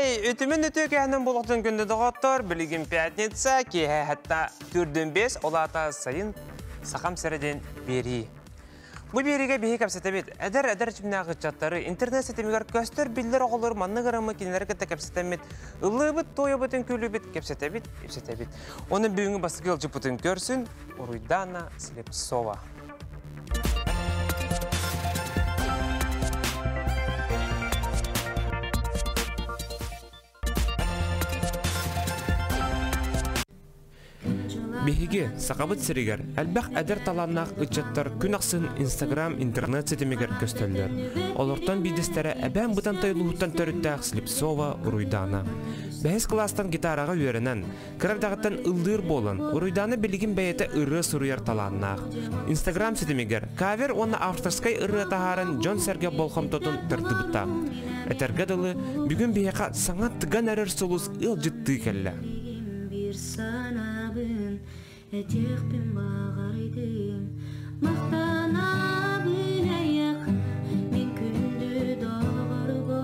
Ütümün ütü kəhinin buluqtun gündü doğattor, bilgin piyatnetsa ki hatta türdün 5 olata sayın saqam sereden beri. Bu beriге bihi kapsatebet, eder cümle ağıtçatları, internet setemigar köstür bildir oğulur, manlı gıramı kinleri kıtta kapsatemet, ıllıbıt, toyabıtın külübüt kapsatebet. Onun büyüğünü basık yolcu putun görsün, Uruydana Slepsova. Бихиге сақабыт сиригер, әлбәқ әдер таланнақ үтчаттар күн ақсын Instagram, интернет сетемегер көстелдер. Олортан бидестері әбән бұтан тайлуғыттан төріттәқ Слепцова Уруйдана. Бәйіз кластан гитараға үйерінен, кірардағыттан ылдыр болын, Уруйданы білігін бәйеті ұры сұруяр таланнақ. Instagram сетемегер, кавер оны авторскай ұры тағарын Джон Серге болхам тотын тұрды бұта. Әтергеділі, бүгін бейеқа саңат тыған әрір солыз ыл жытты кәлі. Etiyekpin bağırdım Maqtana bile yakın Min kündü doğruga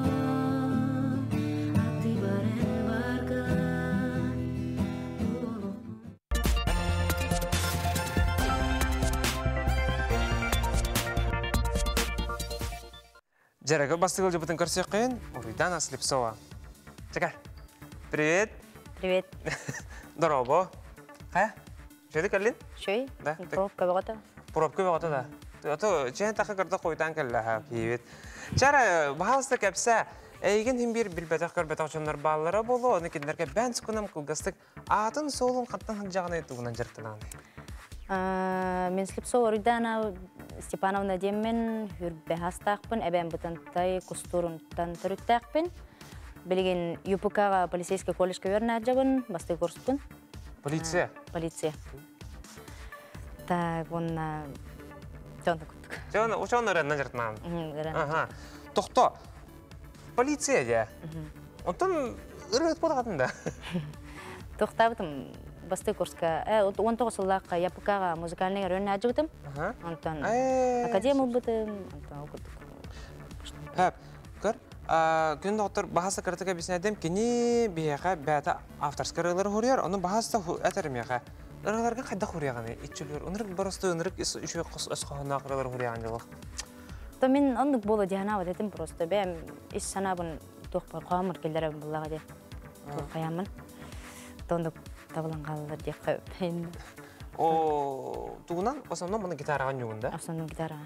Atı baren varga Жарага бастыгыл жабытын көрсек қиын, Уруйдана Слепцова. Чекар, привет. Привет. Здорово. Қая? Шөйді кәлін? Шөй? Да. Пробка бағыта. Пробка бағыта да. Ото, чен тақы кірді қойдан кәлі, привет. Чара, бағалысты кәпсә, әйген хем бір білбәтақ көрбәтақ жонлар балылары болу, оны кендерге бән сұқынам күлгістік, атын солын қаттан жағын етуғынан жырттынан. Мен Слепцова Уруйдана Степановна деммен хүрбәхастақпын, әбән бұтынтай кустурынтан түріттәқпін. Білген ЮПК-ға полицейский колледжға өрін әджабын, басты көрсіппін. Полиция? Полиция. Так, онна... Жоны күттік. Жоны өріннен жыртынан? Өрін. Тоқто, полиция де? Онтан үргет болғатында? Тоқтабытым, басты көрсіка. 19 жыллаққа ЮПК-ға музыкальный өрін әджігітім. Онтан академия бұтым. Онтан оқыттық. Әп, көр? Күн доктор бағасы кіртігі бесін әдем кені бейеға бәті авторскар ылары хөрияр, оның бағасы да әтәрім еға. Ыраларға қайда хөрияғаны, итчілер, онырық барысты өнірік үші өсқағына қыралар хөрияған жылық. Мен ондық болу дегенава дедім просто. Бәм іс санабын тоқпар қоғамыр келдерім бұлаға де. Тоққаямын. Ондық табылан қалылар деп қайым. Туғынан, основном мұны гитараға нүгінде? Основном гитараға.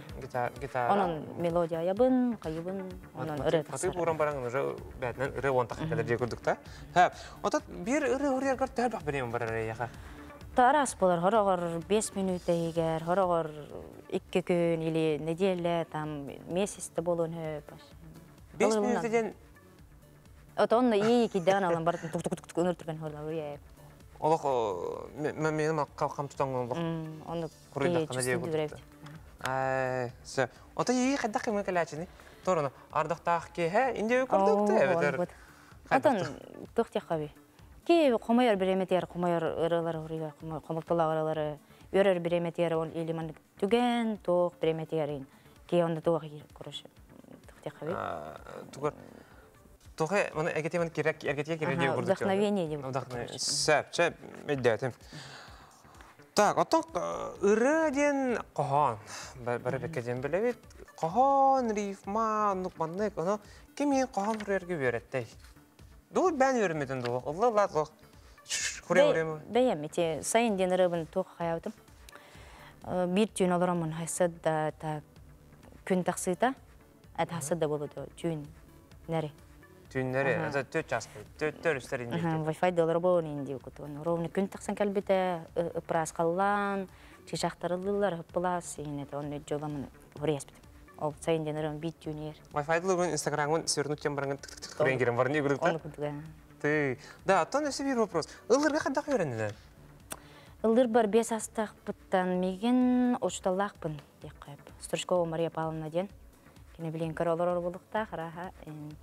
Гитара? Оның мелодия ябын, қайыбын, оның ұры тақсары. Қатып ұран бараңын ұры бәтінен ұры он тақы кәдір жей көрдік та? Отат бір ұры ұрыярғар тәл бақ беремін бар әрі яға? Тарас болар, хорағыр 5 минут егер, хорағыр 2 күн, или неделя, там, месяцті болуын өп. 5 минутеден? Оны ей кейден алын бардың тұқ-тұқ-тұқ өнір тұрған хорағыр еп. Олық, менің қалқам тұтаңын олық. Оны кейі жүстінді біревді. Ота ей қайдақ кемін кәләчіні? Торыны, ардықтақ кей, инде өкірдікті әбетер? Атан тұқтек қаби. Кей қомайыр біреметер, қомайыр ұрылары ұрыға, қомықтыла ұрылары, өрір біреметер, еліман түген, тоқ біреметерін. Кей онда тоқ көріші. Тұқтек қаби. Тоғы, мұны әгетемін әргетеге кереде көрдік. Вдохновение деп. Вдохновение. Сәп, мәддәтім. Так, отын ұры ден қоған. Бәрі бәкеден білебет. Қоған, рифма, нұқманлық, оны кемен қоған ұрырге өретті. Дұл бән өріметін дұл. Ұлы латлық. Құре өремі? Бәйем, сайын ден ұрыбын тоғы қаяудым. Bir tüyün oluramın haysad da күн тақсыйта, әт хасад да болуды тüyün нәрі. Түйінлері, төт жасқы, төт үстер инде. Wi-Fi доллар болуын инде өкіті. Ровны күн тақсан кәлбеті, ұпырас қаллан, чешақтарылылар, ұпылас, оны жоламын ұрияс бітім. Ол сайын ден ұрын бит түйінер. Wi-Fi долларын Инстаграмын сөрінуттен барыңын түк-түк көрен керен барын не көрдікті? Оны күдігі. Да, оттан өсі бір вопрос. Ұлырға қандақ өрінді? Ұлыр бір 5 астақ бұттан меген ұшталақпын, дек қайып. Стручкова Мария Павловна ден. Кені білен көр олар болдықта, қараға,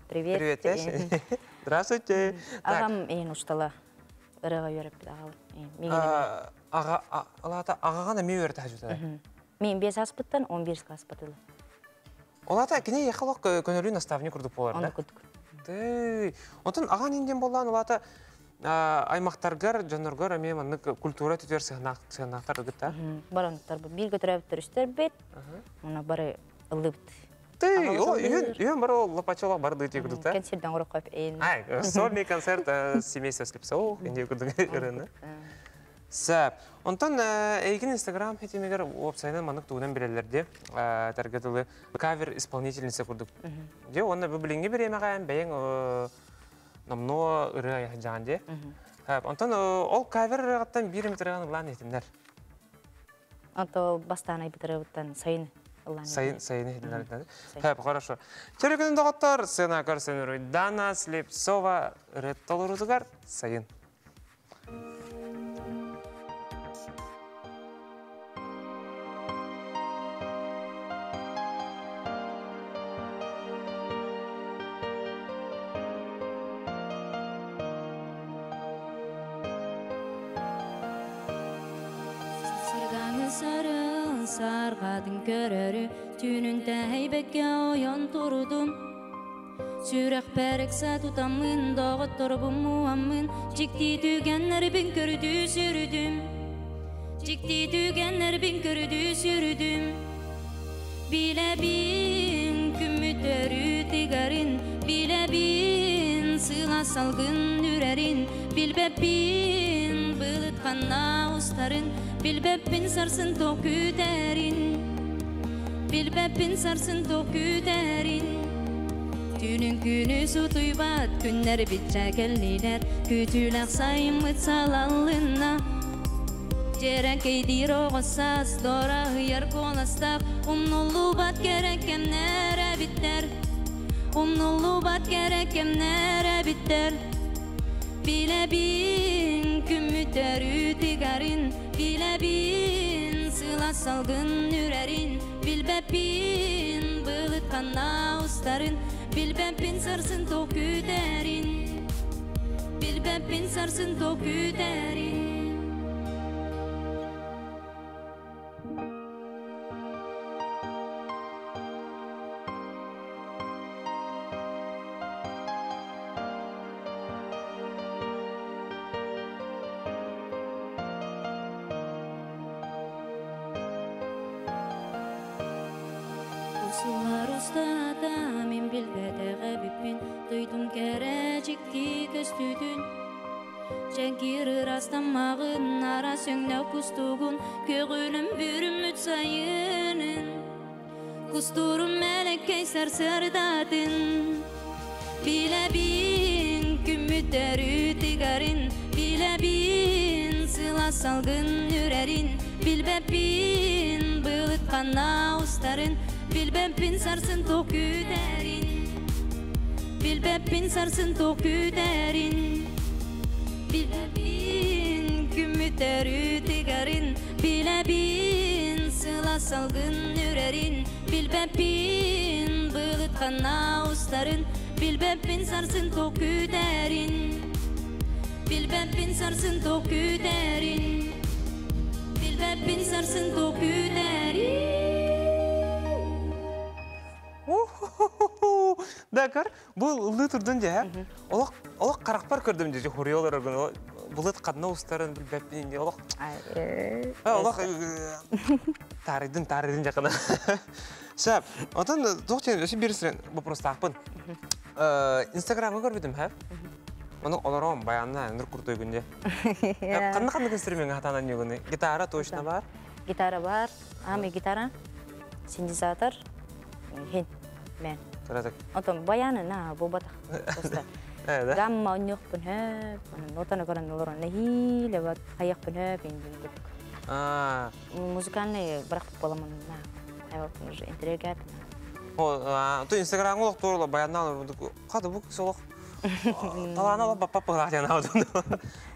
привет. Привет, здравствуйте. Ағам ең ұштала, ұрыға өріп біді ағалар. Ағағана ме өрді әжуді? Мен 5 аспыттан 11 аспытылы. Олата кені еқалық көнерін наставник ұрдық болар, да? Оны күдік. Ты. Онтон аған инден болған олата аймақтаргар, жаныргар, әмем культура түтер сығанақтар үгітті? Баранықтар бір көтірәбіттір үстер бет, оны бары ылып. Ты, үйен бары лопачолақ бары дүйте күдікті? Концертден ұрық қойып әйін. Сольный концерт семейство слепсоу, инде күдігі үріні. Сәп. Онтан әйгін Инстаграм хетемегер опсайынан маңық туынан білелерде тәргетілі кавер-исполнительницы күрдік. Де, оны бүбіліңге беремеғайын бәйін намно ұры аяқын жағын де. Онтан ол кавер ұрығаттан бір метраған ұлан етіндер? Онто бастан айбытыры ұттан сайын. Sayın hediyeler. Hep хорошо. Çelik'in doktor sena karşınır. Dana Slipsova rettoluruzgar sayın. Sargadın görürü tününde heybekке oyan turudum Sürek perekse tutamın dağıttırbım muamın Cikti tügenler bin kördü sürüdüm Cikti tügenler bin kördü sürüdüm Bile bin kümmütörü tigarin Bile bin sıla salgın ürerin Bilbe bin bılıt kanna ustarın Bilbepin sarsın toku derin Bilbepin sarsın toku derin Tünün günü su tuybat Günler bitçekelliler Kütülak sayımıt salallına Cerek eydir oğasas Dora hıyar kolastak Umnullu bat gerek emnere biter Umnullu bat gerek emnere biter Bile bin kümmütörü tigarin Bile bin sıla salgın ürerin Bilbepin bılıt kanna ustarın Bilbepin sarsın toku derin Bilbepin sarsın toku derin Min bilbede bipin duydum gerecekti köstüdün Cenkir rastlamağın ara söngde kustuğun Köğünüm bürümüt sayının Kusturum melek serserdadın Bile bin kümmütörü tigarin Bile bin sıla salgın ürerin Bilbe bin bılıt kanna ustarın Bilbepin sarsın toku derin Bilbepin sarsın toku derin Bilbepin kümmütörü tigarin Bilebin sıla salgın ürerin Bilbepin bılıt kanna ustarın Bilbepin sarsın toku derin Bilbepin sarsın toku derin Bilbepin sarsın toku derin Dakar, bu ıllı turdan ja. Olaq qaraqpar kördüm je horiyolar organ. Bulat qadna ustarın bilbepin je olaq. Olaq tarидin жақына. Şap, otan toqchen şu birisiren вопрос taqpın. Instagram'ı gördüm hep. Onu olaram bayanna nur kurtoy günde. Qanday instrument hatanan yoguni? Gitara точно бар? Gitara var. Ами gitara. Синтезатор. Hen. Men. Otom bayanı na bu batak. Gamma onyok pun hep. Notana karan noloran nehi lewat kayak pun hep ini. Musikalnya berak polaman na. Ayo pun internet. Oh, tu Instagram ngolok tuh bayanna untuk kata bu solok. Talana lah bapak pengajian awal tuh.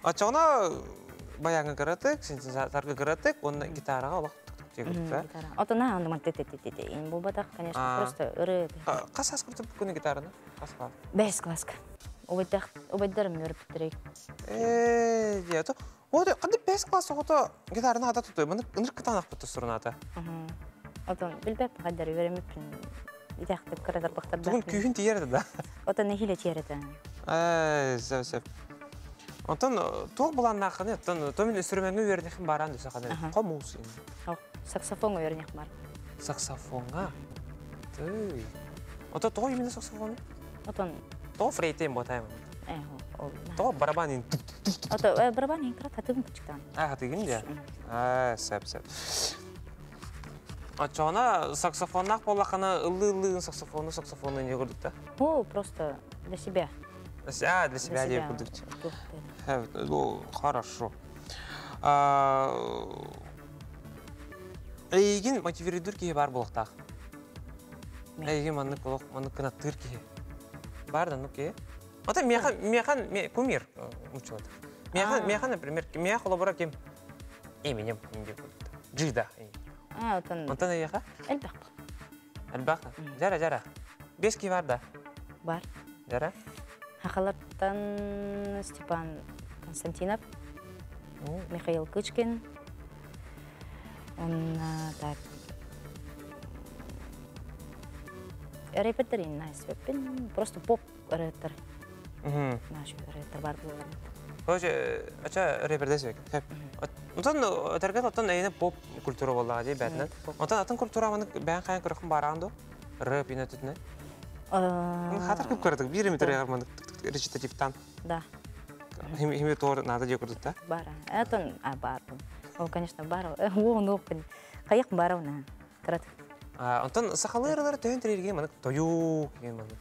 Acona bayangan keratek, sintesator keratek, on gitara ngolok. Ото на он мантетететете. Ин бу батак, конечно, просто ыры. Касас куртуп күнү гитараны? Каска. Бес класска. Обайдарым өрүптүрөк. Я то. Ода кандай бес класс ото гитараны ада тутой. Мына ыныр кытанак буту сурната. Ото билбеп кадар беремеппин. идәхтеп кырадар бактар. Тугун күйін тиерді да. Ота нехиле тиерді. Сөп. Онтан тоқ болан нақыны, томин инструментін өрінекін баран дөсі қадан. Қомуыз енді? Саксофон өрінек бар. Саксофонға? Түй. Онтан тоқ емені саксофоны? Отон... Тоқ фрейтен ботаймын. Тоқ барабан енді? Ота барабан енді қырат хатығын күтчіктан. Хатығын де? Сөп. Чоғына саксофоннақ болақына ылы-ылығын саксофоны не көрдік та? О, просто для себя. Для себя не көрдік. Хорошо. Әйген мотивиридүр кейі бар болықтақ? Әйген манық болық, манық кынаттыр кейі. Бар да, ну кейі? Ота механ кумир училады. Механ, например, меха қолабыра кем еменем жида. Онтан әйеға? Әлбақ. Жара. 5 кей бар да? Бар. Жара? Хақаларттан Степан Константинов, Михаил Кычкин, он так... Репеттерин найсвеппин, просто поп репеттер. Наш репеттер бар болған. Қойшы, ача репердесвек. Онтан өтірген оттан әйіне поп культура болдыға дей бәтінен. Онтан атын культура бән қайын күріқін барағанды? Рэп ені түтіне? Хатыр көп көрдік, бір емітер еғармандық речитативтан. Да. Хеме тоғыр нады де көрдік та? Бар. Әтін, бар. Ол, конечно, бар. Оғын оқын. Қайық бар оғына. Кірат. Онтан сақалы ұрылары түйін тірерген маңық тойу кеген маңық.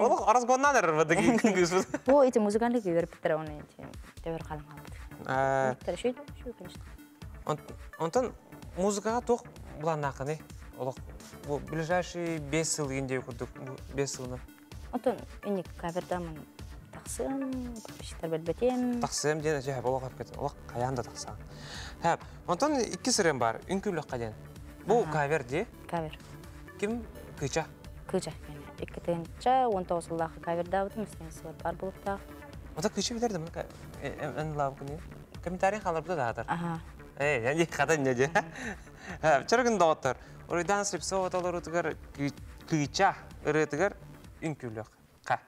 Олық аразгоннан әрір бәді кейін күнгіз бұд. О, эти музыкальные верпеттері оны тәуір қалың қалды. Шөйді, конечно. Онтан музыкаға тоқ бұлан нақыны? Ближайший 5 жыл ендеу күрдік, 5 жылына. Онтан, енек кавердамын тақсым, көпішіктер бәлбәтем. Тақсым дені жай олық әпкетін, олық қаянда тақсам. Онтан 2 сырым бар, үнкілік қаден. Бұл кавер де? Кавер. Кім? Кыча? Кыча. 2-тігінші 19 жылдағы каверда бұдым, үстенесі бар болыптақ. Онтан кыча білерді мұны? Ән лавы күні? Комментарийін қалар бұда да атыр? Аха. Яни қадан не де? Чаргын да отыр. Орайдан слепсова талар ұтығар кыча ұрытығар үнкілік. Қа?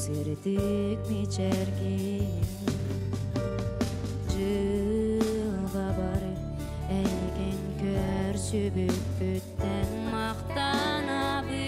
Sırdık mi çergin Cılba barı Eygen kör sübük bütten Maqtan abim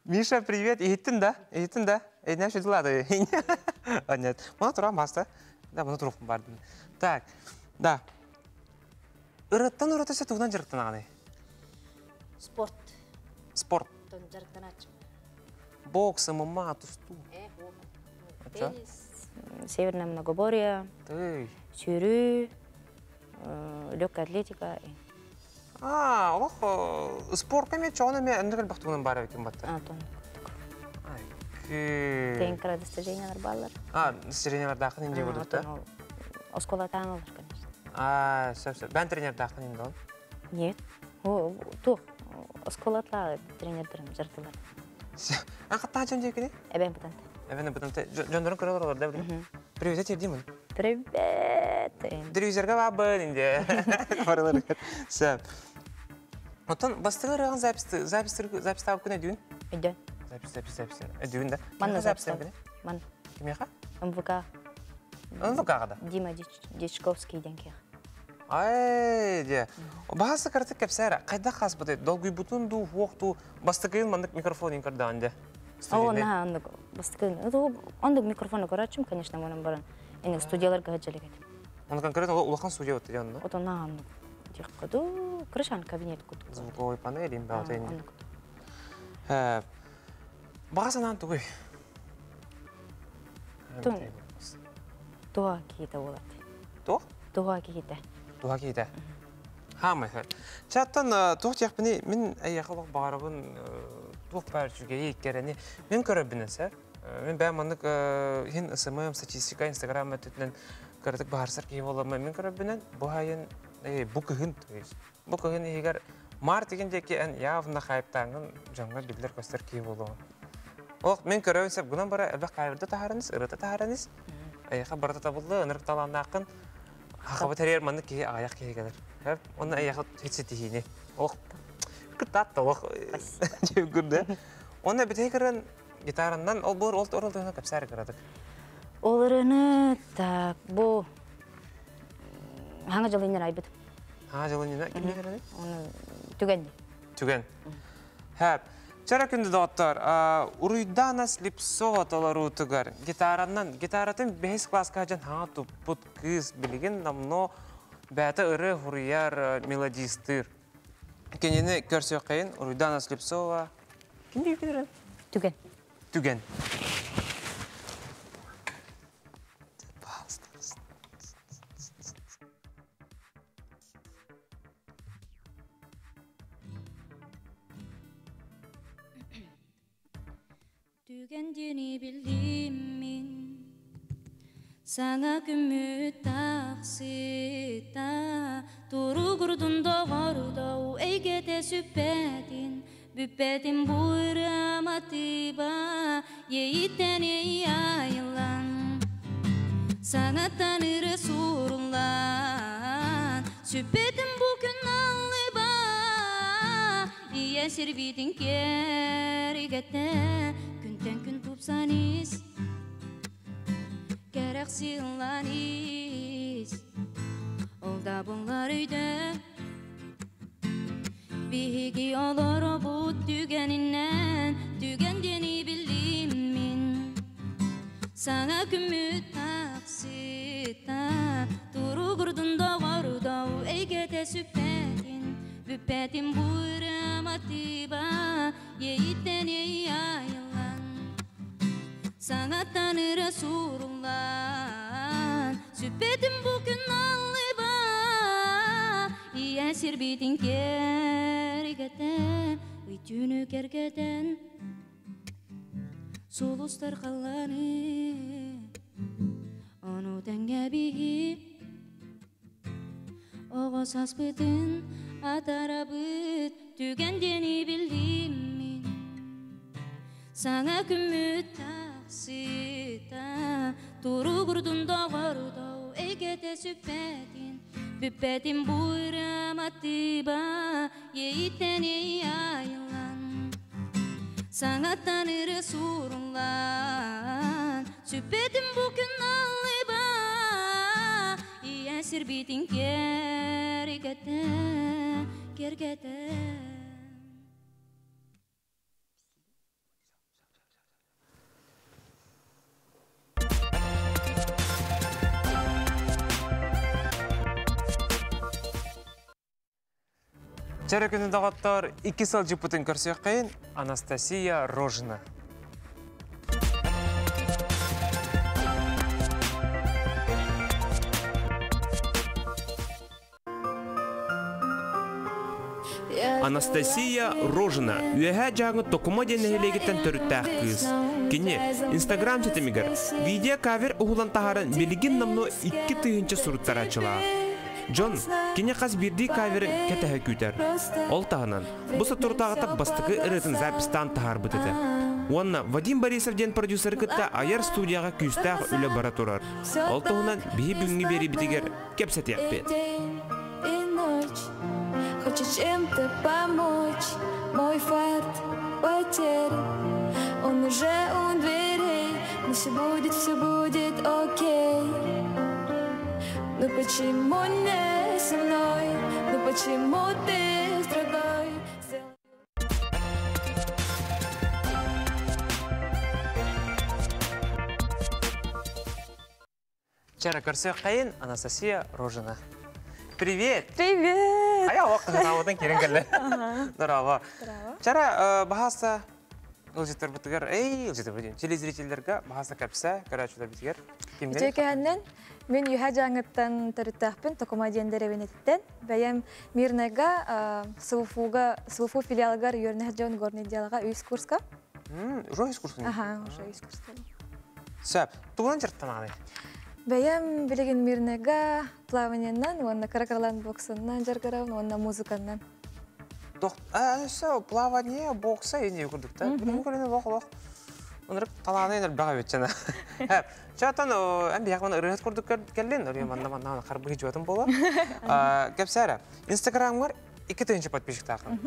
Миша, привет. Иттин да? Не что дела? Нет. Мана турам баста. Да, мана турам барды. Так. Да. Ырыттан ырыта сет угдан жарыктан аганы. Спорт. Спорт. Тон жарктанач. Бокс, ММА, тусту. Теннис. Северное многоборье. Тый. Сюрю. Легкая атлетика. Олох спортка мен чоғына мен әндігіл бақтығынан бары екен батты. Тон. Ай, Тенкара достижениялар баллар. достижениялар дақын инде көрдікті? Оскола таңылар, конечно. Сөп. Бән тренер дақын инде ол? Нет. Тух. Осколатлар тренердерім жартылар. Ән қаттан жөн жекені? Әбән бұтанты. Әбән бұтанты. Жөндерін көрі олар да білі? Привет, ердеймін. Привет. Телевизорға бабын инде. Барылар кәт. Сөп. Отын бастығы раған записті алып күн әдуін? Өйден. Запись. Әдуін да? Манна запистан. Ман. Кемеға? МВК. МВК-ға да? Дима Дичковский денке. Ай, де. Бағасы кәртік кәпсәрі. Қайда қас бұды? Долгый бұтын ду, оқту, бастықайын мандық микрофон инкардан де. На, ондық микрофоны көрачым, конечно, мұның барын. Әнік студияларға ғаджалек әдім. Он конкретно улахан студия өтті жанында? Ото на, декқаду, крышан кабинет күтіп. Звуковой панель, им бәуті әйні. Бағасынан тұғый? Туға кейті олады. Туға? Туға кейті. Туға кейті? Хамай, хәл. Чаттан туқ тияқпыны, мен әйеқылық бағарабын туқ бәр жүге еккерені. Мен көрәбінен сәр. Мен бәманлык хин ысымым, статистика, инстаграм өтетінен көрдік бағарсар кей боламын. Мен көрәбінен бұл айын бұл күхін тұғыз. Бұл күхін егер мар дегендекі ән явна қайыптаңын жаңға білдер көстер кей боламын. Оқ, мен көрәбін сәп, ғынан бара әлбәқ қайырды тағарыңыз, ұрыты тағарыңыз. Әйеқа барда табылды, ынырық таланды ақын. Ақыбы тәрер манды кей аяқ кей келер. Оны әйеқа тетсе тейіне. Оқ, күртатты, оқ. Күрді. Оны бітей көрін гитараннан, ол бұл орылдығына көпсәрі көрдік. Оларыны, так, бұл хаңа жылы инер айбыд. Хаңа жылы инер, кімде көрді? Оны түгенде. Түген. Хәп, чара күнді доғыттар, Уруйдана Слепцова толару түгір. Гитаратын 5 класска жан хаңа тұппыт кыз білген, намно бәті ұры хұрияр мелодистыр. Кенені көрсе қайын, Уруйдана Слепцова. Кімде көрді? Түген. Түген. Түгендені білдім мен, саңа күміт тақсыта, тұру күрдің доғарудау, әйгете сүппәдін, бүппәдін бұйраматыба, ейттен ей айылан, саңа таныры сұрылан, сүппәдін бүкін алыба, ие сербейдің керігетті, күнтен күн тупсаныз, керек сыйланыз, олда бұлар үйді, биһиги олар бұд түгенінен, түгендені білдім мен, саңа күміт тақсыта, тұру күрдің доғарудау, әйгете сүппәдін, бүппәдін бұйраматыба, ейттен ей айылан, саңа таныры сұрылан, сүппәдін бүкін алыба, ия сербейдің кергетен, үйтүні кергетен, сұлыстар қаланы, оны тәңге бігі, оғыз аспытын, атарабыт, түгендені білдім мен, саңа күміт тақсыта, тұру күрдің доғарудау, әйгете сүппәдін, бүппәдін бұйраматыба, ейттен ей айылан, саңа таныры сұрылан, сүппәдін бүкін алыба, ия сербейдің кергетен. Çare günü dağıttar 2 sal jiputun көрсек қайын Анастасия Рожина. Анастасия Рожина үйәһә жаңы токума денелегеттен төрүттәк кыз. Кине Instagram сетемигер видео кавер угулан тахарын билигин намно 2 тыйынчы суруттар ачыла. Джон, кине қаз бирди каверин кетәһе күтер. Ол тағынан, бұсы тұртағыта бастықы ырытын запистан тахар бұтыды. Онна Вадим Борисов ден продюсер кітті аяр студияға күйістәғ үлі бара тұрар. Ол тағынан бейі бүгінгі бері бітігер кепсет яқпет. Хочешь чем-то помочь, мой фарт потерян. Он уже у дверей, но все будет окей. Ну почему не со мной? Ну почему ты с другой? Чара көрсек қайын Анастасия Рожина. Привет! Привет! Ая уақыт жаңауыдан керен кәлі. Здорово. Чара бағаса ұлжеттер бұтығар, ұлжеттер бұтығар, телезрительдерге бағаса кәпсә, көрәчілер бұтығар. Кімден? Жекәннен мен юха жаңыттан төріттәқпін токума дендеревен еттен. Бәйім Мирнега сылыфу филиалгар үйернәх жауын горный диалаға үйіс курска. Уже үйіс курска? Аха, уже үйіс курска. Сөп, туғынан жырттан ағай? Бәйім білеген Мирнега плаванияннан, онна каракарлан боксыннан жарғарауын, онна музыканнан. Плавание, бокса, ені өкірдік та? Білген көріне лоқ. Онырып талағына енер баға өтчені. Чатан әмбі яғман ұрығыз көрдік кәлін, ұрығы манда қарбығы жуатын болар. Кәпсәрі, Инстаграмғар 2 түйінші подписчик тақын.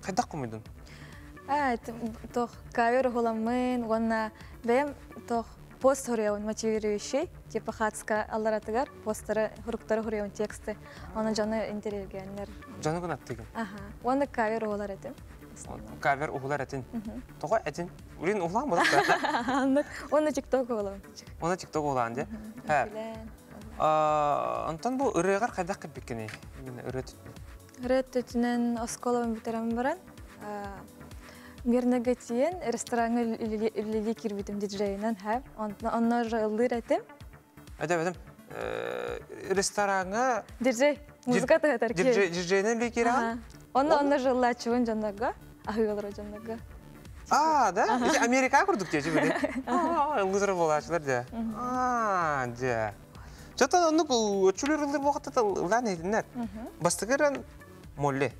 Қайдақ құмайдың? Тоқ кавер ғоламын, онна бәйім тоқ пост хореяун мотивирующий, типа хатска алларатыгар, посттары, хуруктары хореяун тексты, оны жаны интервьюгенлер. Жаны күн аттығын? Аха, оны кавер ұғылар әтін. Кавер ұғылар әтін? Тоға әтін? Үрін ұғылан бұдық? Оны тикток ұғылан. Оны тикток ұғылан, де? Онтан бұл ұрығар қайдақ кәп беккені? Үрі түтін? Үрі түтінен осколовын бітерім баран. Мирнега тиен рестораны үлілі кирбитім диджейнан хәп. Онна жылдыр әтім. Әдім, рестораны... Диджей, музыка тағатар ке. Диджейнен үлі кераған? Онна жылы әчуын жаннаға, ағығалыр жаннаға. Да? Америка күрдік де, жібірі? Үлгізірі бол әчілер де. Де. Жаттан оны өтшілер үлдер боғатты ұлан едінлер. Бастығырын молли.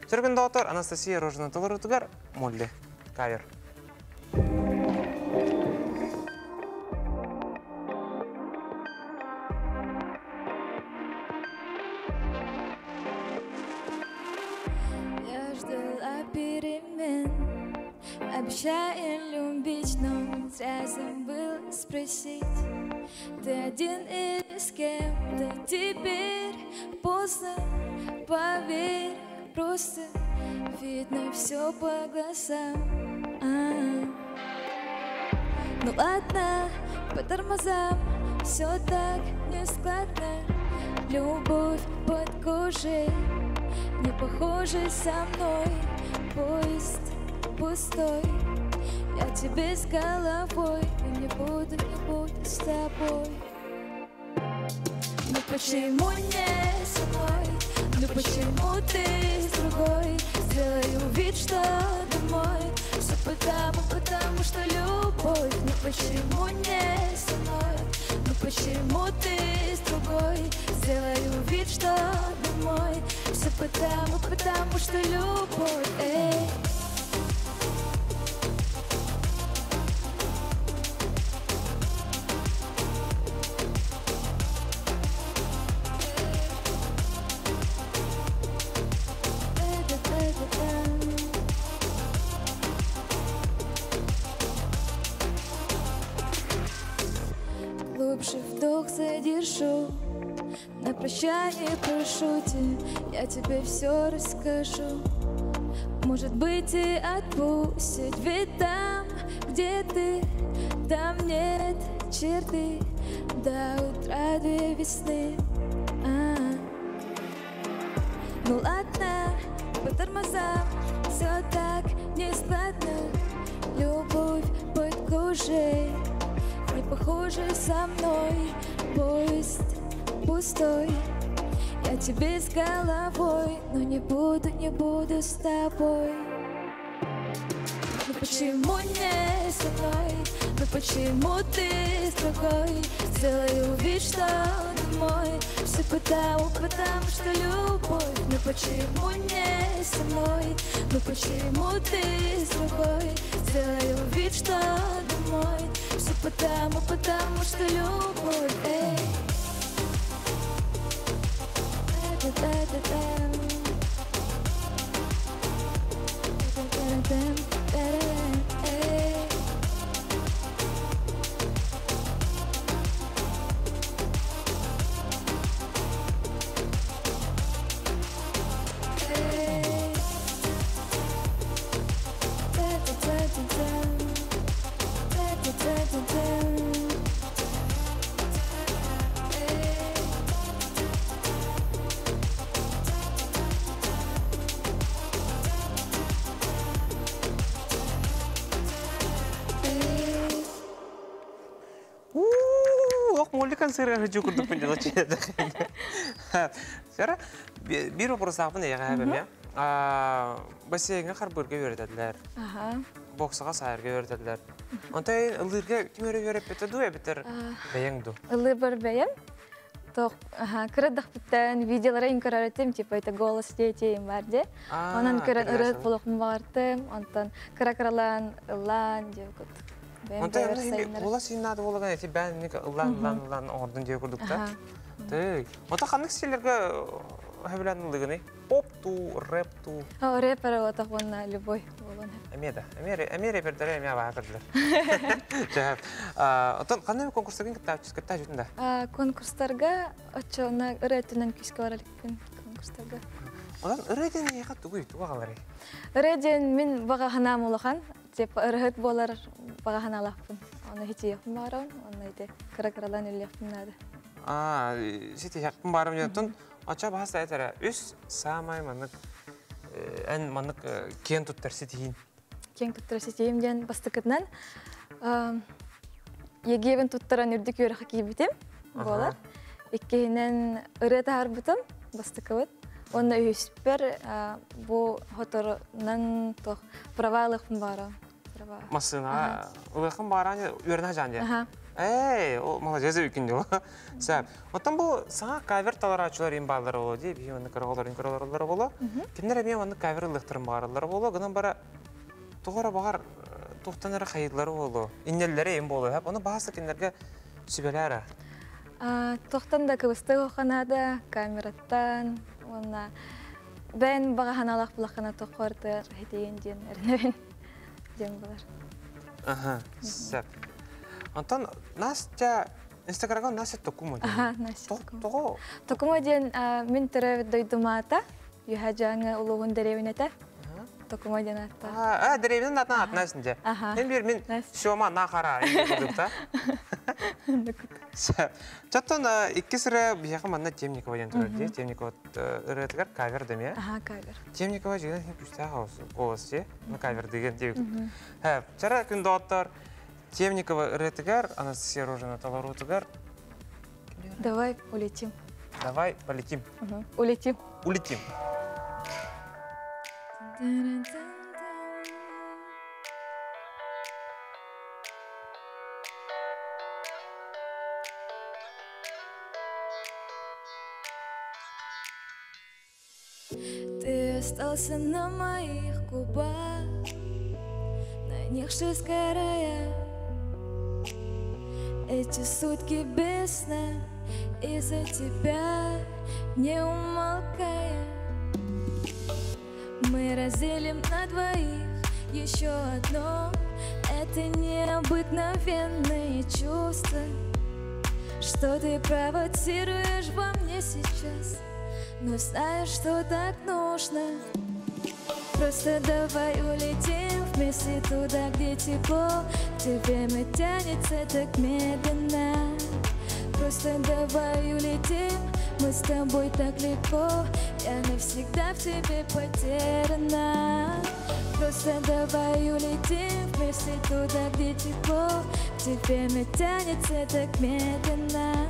Сөргін дауытар Анастасия Рожина тұлыр ұтығар молли. Кайыр. Я ждала перемен, обещая любить, но зря забыла спросить. Ты один или с кем-то, теперь поздно, поверь. Просто видно все по глазам. Ну ладно, по тормозам, все так нескладно. Любовь под кожей, не похожа со мной. Поезд пустой, я тебе с головой. И не буду с тобой. Ну почему не со мной? Ну почему ты с другой? Сделаю вид, что домой. Все потому что любовь. Ну почему не со мной? Ну почему ты с другой? Сделаю вид, что домой. Все потому что любовь. Глубже вдох задержу, на прощание прошу тебя, я тебе все расскажу. Может быть и отпустить, ведь там, где ты, там нет черты. До утра 2 весны. Ну ладно, по тормозам, все так нескладно. Любовь будет хуже, не похожа со мной. Поезд пустой, я тебе с головой, но не буду с тобой. Ну почему не со мной? Ну почему ты с другой? Сделаю вид, что ты мой. Все потому что любовь. Ну почему не со мной? Ну почему ты с другой? Сделаю вид, что ты мой. Все потому что любовь. Эй. Моликан сыры жукурдук пен жала чеде. Сара бир вопрос апын ягабым я. Бассейнге карбырга бердилер. Боксага сайырга бердилер. Онтай ылырга кимере берип бетеду я бетер беяңду. Ылыр бар беяң. Тох, кырдах биттен видеолары инкаратым, типа это голос дети барде. Онан көрөн ырык болокум бартым, онтан кыракралан ылан жекут. Онтай ола синады болган эти бәнник ылан ордун жеп курдук да. Тый. Онта кандай силерге хабиланлыгыны? Поп ту, рэп ту. Рэпер отак онна любой болгон. Эмере бердер эме бакырдылар. Жап. Онтан кандай конкурстарга катта жүтүндө? Конкурстарга очона ырэтүнөн күскө баралыкпын конкурстарга. Онан ырэтен яка тугуй тугалары. Ырэтен мен бага ханам улахан, типа ырыт болар бага ханалаппын. Аны хичи япын барам, аны ите кыракралан үлеппын нады. Сити япын барам жөнтөн ача баста айтара. Үс самай манык эн манык кен туттар ситиин. Кен туттар ситиин ден бастыкытнан егебен туттаран үрдүк өрөк кийбитим болар. Иккенен ырыт арбытым бастыкыбыт. Онна үспер бу хоторнан тох правалыкпын барам. Масына ылыкын баран өрнө жанде. Эй, о молодец экин жо. Сап. Отон бу сага кавер таларачылар ин балдар боло деп, аны кыргалар боло. Кимдер эме аны кавер ылыктырын барлар боло. Гынан бара тогора багар токтанары хайыдлары боло. Иннеллери эм боло. Аны баасы киндерге сүбеләре. Тоқтан да кыбысты оқанада, камераттан, онна бән баға ханалақ бұлақана тоққарды хетеген ден, әрінәбен ден болар. Сәп. Антон, Настя, Инстаграмға Настя тоқума ден? Настя тоқу. Тоқума ден, мен түрі дойдумата, юха жаңы ұлығын дәревінеті. Тоқума ден атта. Дәревінен атын атынайсың де? Мен шома нақара еңгілдікта. Чаттан икки сыры бияқы манна Темникова ден тұрады. Темникова ұрытығар кавер деме? Кавер. Темникова жеген күшті голос же? Кавер деген деп. Чара күнді оттар Темникова ұрытығар, Анастасия Рожина таларутығар. Давай улетим. Давай полетим. Улетим. Улетим. Ты остался на моих губах, на них жизнь сгорая. Эти сутки без сна из-за тебя не умолкая. Мы разделим на двоих еще одно. Это необыкновенные чувства, что ты провоцируешь во мне сейчас. Но знаешь, что так нужно. Просто давай улетим вместе туда, где тепло. Где время тянется так медленно. Просто давай улетим, мы с тобой так легко. Я навсегда в тебе потеряна. Просто давай улетим вместе туда, где тепло. Где время тянется так медленно.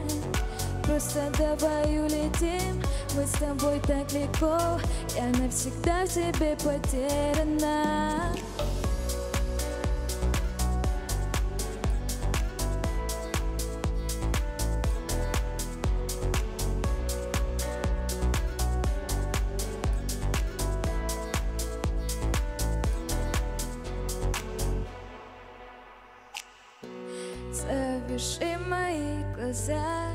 Просто давай улетим, мы с тобой так легко. Я навсегда в тебе потеряна. Завяжи мои глаза,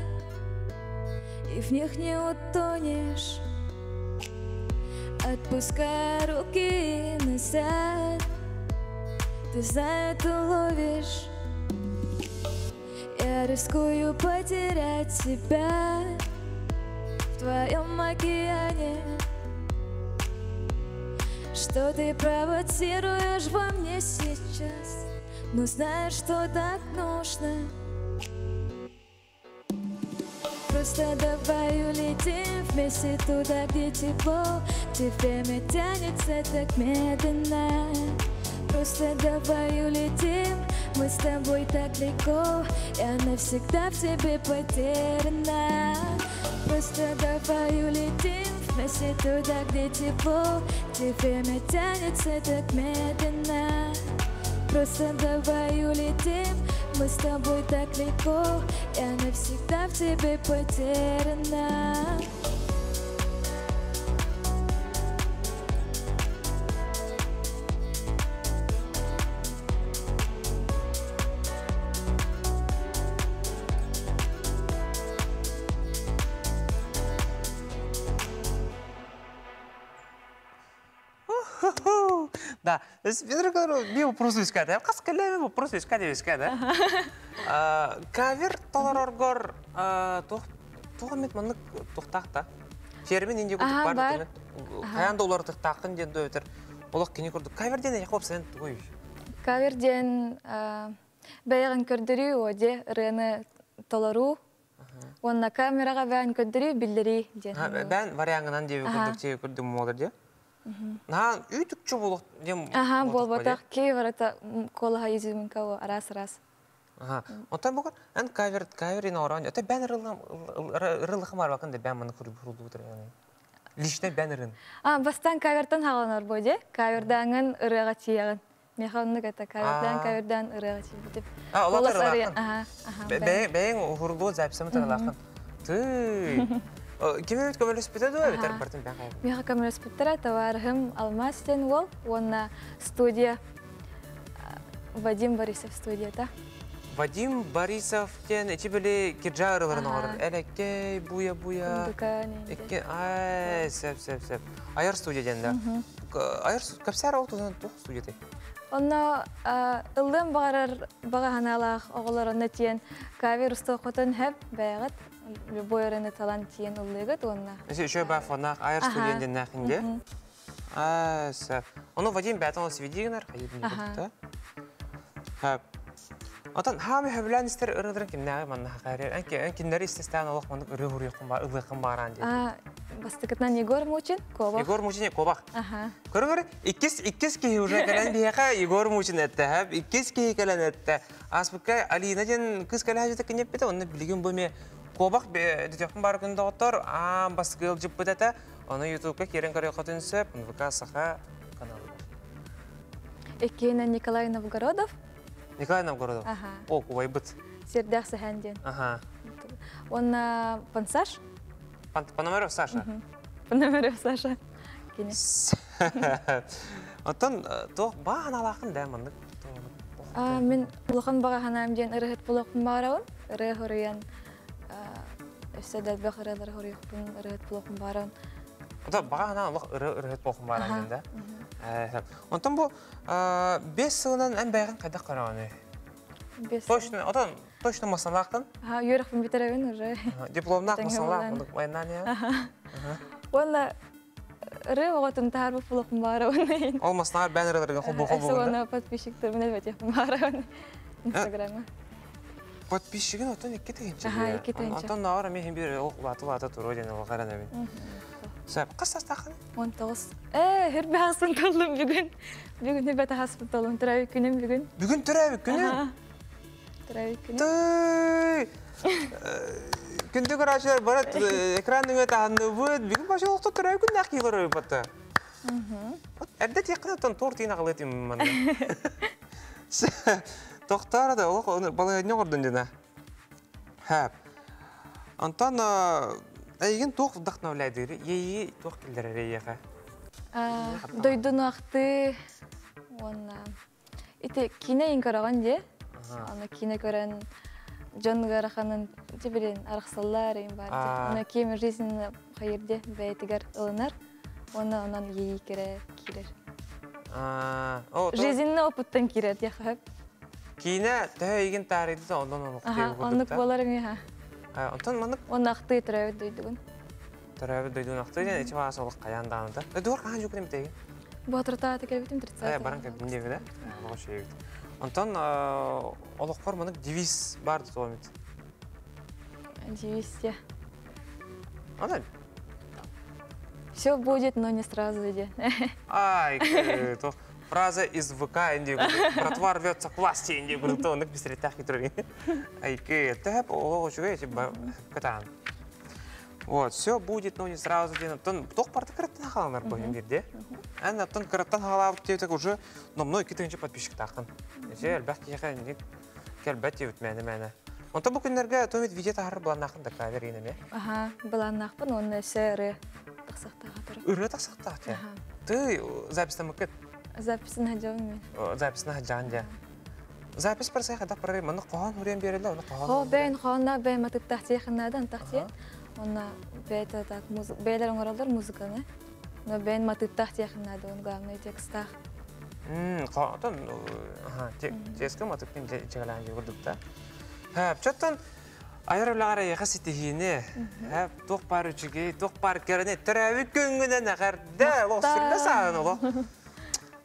и в них не утонешь. Отпускай руки назад, ты за это ловишь. Я рискую потерять себя в твоем океане. Что ты провоцируешь во мне сейчас? Но знаешь, что так нужно. Просто давай улетим вместе туда, где тепло. Где время тянется так медленно. Просто давай улетим, мы с тобой так легко. Я навсегда в тебе потеряна. Просто давай улетим вместе туда, где тепло. Где время тянется так медленно. Просто давай улетим, мы с тобой так легко. Я навсегда в тебе потеряна. Да, би вопрос искады. Қас кәлемі вопрос искады искады. Кавер толароргор тоғымет мұнық тоқтақта. Фермен инде көтіп бар. Қаян доллар тоқтақын ден дөйтір. Олық кене көрді. Каверден яқып сән тұғой? Каверден бәйіғін көрдірі оде рыны толару. Онна камераға бәйін көрдірі білдірі ден. Бән варияңынан деу көрдім молыр де? Наан үйтікчі болып дем... Болбатақ кей барата колаға езімін кауы арас-арас. Онтан бұғыр, ән каверін орауын, өте бән ырылықым арбақында бән мұны құрылды бұтыр. Лишне бән ырын. Бастан кавертан хағаланар бойде, кавердаңын ырыға тияғын. Механны кәті кавердан ырыға тияғын. Олар ырылақын. Бәйін құрылды зәпсімі тұрылақын. Түй! Кеме өт көмелі спетеді өй, бетер бартын бән қауым? Меха көмелі спеттері товарығым Алмастен ол, онна студия Вадим Борисов студията. Вадим Борисов тен эти были киржа ырыларын оғыр. Әлеккей, буя-буя. Дүкән. Сәп. Айыр студия денді. Айыр көпсәр ол тұзын тұқ студияты? Онна ылдым баға ханалақ оғыларына тиен кавер ұсты қотын әп бәйғыт. Любой рыны талант тиен ұллығыт онна. Еще ба фонақ айыр студиян ден нәқінде? Сәп. Оны Вадим бәтін ол сведегінер қайырын бұқты? Әп. Отан хами хөблән истер ырыдырын кимнәгы манна хакарер. Әнкиннәр истестән олық мандық ыры-ғыры баран деді. Бастықытнан Егор Мучин, Кобақ. Егор Мучин, Кобақ. Көрі, иккес кейі уже кәлән бейеқа Егор Мучин әтті, әп, иккес кейі кәлән әтті. Аспыққа Алина ден кыз кәлі әжеті кінеп беді, оны білген бөме Кобақ детектің бар күнді оттар, басқыл жып бөдәті, оны ютубқа керен көрі қотын сөп, НВК Саха каналы. Еккейінен Николай Новгородов. Николай Новгородов? О, кубай бұд. Сердях Саханден. Он Пансаш? Пономарев Саша? Пономарев Саша. Оттан тоқ бағын алақын дәміндік? Мен ұлықын баға қанайым ден ұрығыт бұлықын бағарауын. Ұрығы ғырыян өстәдәл бәқ ұрығыт бұлықын бағарауын. Баға қанайым ұрығыт бұлықын бағарауын ден? Онтан бұл 5 сылынан ән бәйғын қайдақ қарауын? Точно масалақтын? Үйеріқпін бетерәуін уже. Дипломнақ масалақ майынан я? Оны ұры оғатын тағарбық бұлықын бағарауын. Ол масалар бән ұрылырға құлбу-құлбу Әсі оны подписчиктер мен әлбәтеқпін бағарауын Инстаграмға. подписчигин отон икки тегенче. Ага, икки тегенче. Отон нагар мен хим бир лата туру ден ол карана мен. Сап кастастакын. 19. Хербе хаспиталым бүгүн. Бүгүн хербе хаспиталым турай күнүм бүгүн. Бүгүн төрөбүк күнү. Турай күнүм. Тый. Күндү көрачылар барат экранның өтө анды бүт. Бүгүн башылыкта төрөбүк күн акылыр бата. Эрдет якынтан тортина кылып мында. Тоқтар да ол балайны көрдүн жана. Хап. Антан айген тоқ вдохновляйды. Ей тоқ келдер рейега. Дойдун акты онна. Ите кине инкараган же. Аны кине көрөн Жон Гараханын жибирин араксаллар эм бар. Аны кем жизнь хайырде бейтигер ылынар. Онан ей кирер. Жизненный опыттан кирер яхап. Кине тәйген тарихты ондан оқып. Онлық болар ме? Онтан мандық? Он ақты тұрабы дойдығын. Тұрабы дойдығын ақты деген ечі бағасы олық қаянданында. Дуар қаған жүкінем тәйген? Батырта аты келбетім тұртса. Баран кәбіндегі да? Онтан олық қор мандық девиз барды тоғамет. Девиз, я. Ондан? Все будет, но не сразу иди. Ай, то фраза из ВК, инди братва рвется к власти, инди то он быстрее так хитрый. Ай, тэп, логочку эти катан. Вот, все будет, но не сразу иди. Тон тох парты каратан халанар коем где? Ана тон каратан халав те так уже, но мной китенче подписчик тахтан. Эше албак киха не келбет ют мәне. Он то бу күннәргә томит видео тахар буланнахын да кавер инеме. Ага, буланнахпын, оны сәрі. Үрі тақсақта. Ты записьті мүкет? Записін хаджауын мен. Записін хаджауын де. Запись бір сайқа да бірі, мұны қоған өрен берілі, оны қоған? О, бәйін қоғанна бәйін матып тақти яқыннадан тақти. Оны бәйлер оңыралдар музыканы. Бәйін матып тақти яқыннады, оны главный текстақ. Қоғантын, тескі матыппен жегалан жегірдікті. Чөттін айырылағара яқасетігіне, тоқ бар үшіге, тоқ бар керіне, түрәві көңінен әғарда, лосырда сағын олы.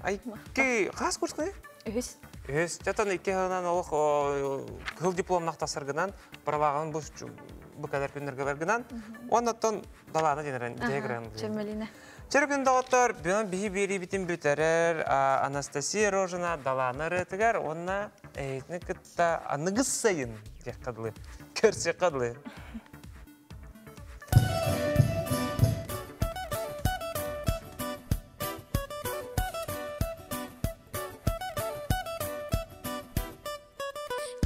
Ай, қас көрсіне? Өз. Өз, жаттан екі ғынан олық қыл дипломнақ тасырғынан, паралағын бұл кәдер күндерге бәргінан, оннаттан даланы денерін дегірін. Чөмеліне. Черген дауыттар, бүйін бейі бері бітін бүтерер, Анастасия Рожина даланы ретігер, онна әйтіні күтті анығыз сайын дек қадылы, көрсе қадылы.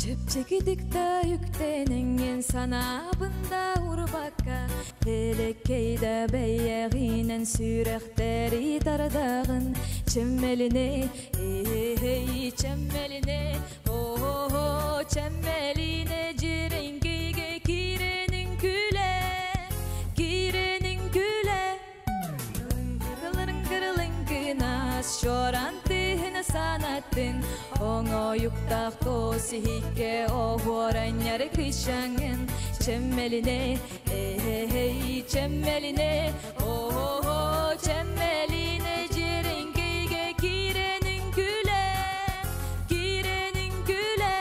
Çöpçekidikta yüktenengen sanabında urbakka Elekeyde beyeğinen sürekteri tardağın Çemmeline, hey çemmeline Oh çemmeline cirengege kirenin güle Kirenin güle Kırılın kırılın kınas şorantihine sanattın Oңо юктақ тосы хикке оғоран яры кышаңын Чеммеліне, эй, чеммеліне О, чеммеліне жеренгейге киренің күле Киренің күле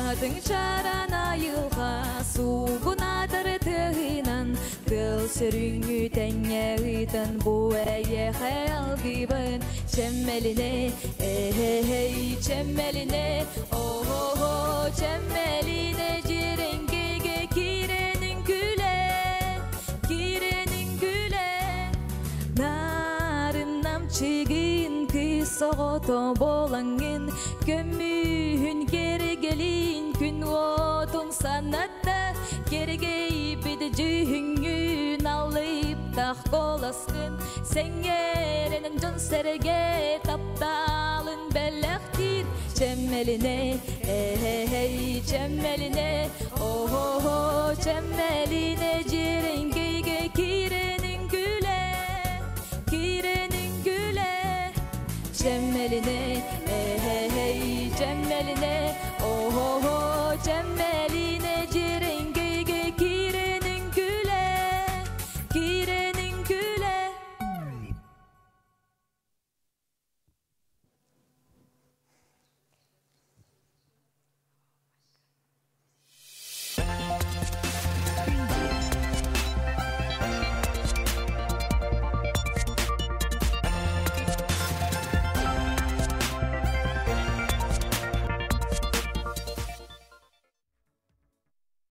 Adın çaran ayılğa suğun adır tığınan Kıl sürüngü tenyeğidan bu eye hayal gibin Çemmeline, hey çemmeline Oh çemmeline cirengege kirenin güle Kirenin güle Narın namçığın kısoğutu bolangın Gömühün geri gelin gün otun sanatta Gergey bidi cühüngün alayıp dağ kolasın Sen yerinin can serge taptalın bellektir Çemmeline, hey çemmeline Oh çemmeline cirengeyge kirenin güle Kirenin güle Cemmeline hey hey cemmeline oh oh oh cemmeline cirin